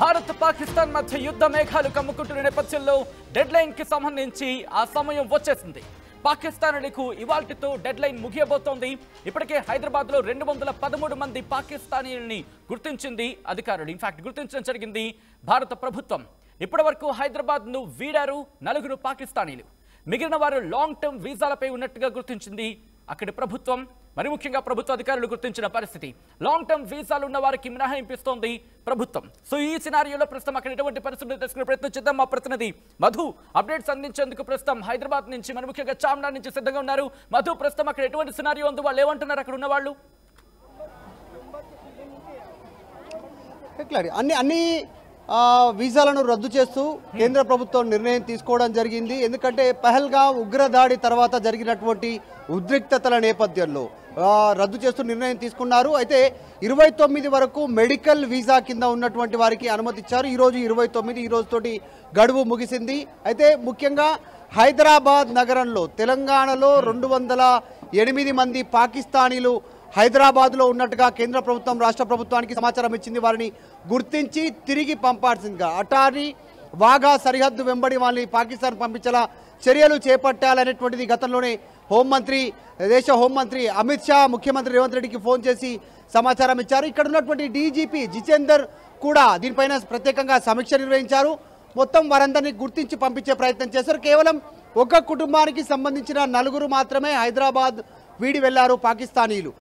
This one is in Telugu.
భారత్ పాకిస్తాన్ మధ్య యుద్ధ మేఘాలు కమ్ముకుంటున్న నేపథ్యంలో డెడ్ లైన్ కి సంబంధించి ఆ సమయం వచ్చేసింది. పాకిస్తానీలకు ఇవాల్టితో డెడ్ లైన్ ముగియబోతోంది. ఇప్పటికే హైదరాబాద్ లో 213 మంది పాకిస్తానీయుల్ని గుర్తించింది అధికారులు. ఇన్ఫాక్ట్ గుర్తించడం జరిగింది భారత ప్రభుత్వం. ఇప్పటివరకు హైదరాబాద్ ను వీడారు 4 పాకిస్తానీలు. మిగిలిన వారు లాంగ్ టర్మ్ వీసాలపై ఉన్నట్టుగా గుర్తించింది అక్కడి ప్రభుత్వం. మరి ముఖ్యంగా ప్రభుత్వ అధికారులు గుర్తించిన పరిస్థితి, లాంగ్ టర్మ్ వీసాలు ఉన్న వారికి మినహాయింపిస్తోంది ప్రభుత్వం. సో ఈ సినారియోలో ప్రస్తుతం అక్కడ ఎటువంటి పరిస్థితులు తెలుసుకునే ప్రయత్నం చేద్దాం. మా ప్రతినిధి మధు అప్డేట్స్ అందించేందుకు ప్రస్తుతం హైదరాబాద్ నుంచి, మరి ముఖ్యంగా చార్మినార్ నుంచి సిద్ధంగా ఉన్నారు. మధు, ప్రస్తుతం అక్కడ ఎటువంటి సినారియో ఉంది, వాళ్ళు ఏమంటున్నారు అక్కడ ఉన్న వాళ్ళు? అన్ని వీసాలను రద్దు చేస్తూ కేంద్ర ప్రభుత్వం నిర్ణయం తీసుకోవడం జరిగింది. ఎందుకంటే పహల్గామ్ ఉగ్రదాడి తర్వాత జరిగినటువంటి ఉద్రిక్తతల నేపథ్యంలో రద్దు చేస్తూ నిర్ణయం తీసుకున్నారు. అయితే 29 వరకు మెడికల్ వీసా కింద ఉన్నటువంటి వారికి అనుమతి ఇచ్చారు. ఈరోజు 29, ఈ రోజుతోటి గడువు ముగిసింది. అయితే ముఖ్యంగా హైదరాబాద్ నగరంలో తెలంగాణలో 208 మంది పాకిస్తానీలు హైదరాబాద్లో ఉన్నట్టుగా కేంద్ర ప్రభుత్వం రాష్ట్ర ప్రభుత్వానికి సమాచారం ఇచ్చింది. వారిని గుర్తించి తిరిగి పంపాల్సిందిగా అటారీ వాఘా సరిహద్దు వెంబడి వాళ్ళని పాకిస్తాన్ పంపించేలా చర్యలు చేపట్టాలనేటువంటిది గతంలోనే దేశ హోంమంత్రి అమిత్ షా ముఖ్యమంత్రి రేవంత్ రెడ్డికి ఫోన్ చేసి సమాచారం ఇచ్చారు. ఇక్కడ ఉన్నటువంటి డీజీపీ జితేందర్ కూడా దీనిపైన ప్రత్యేకంగా సమీక్ష నిర్వహించారు. మొత్తం వారందరినీ గుర్తించి పంపించే ప్రయత్నం చేశారు. కేవలం ఒక కుటుంబానికి సంబంధించిన 4 మాత్రమే హైదరాబాద్ వీడి వెళ్లారు పాకిస్తానీలు.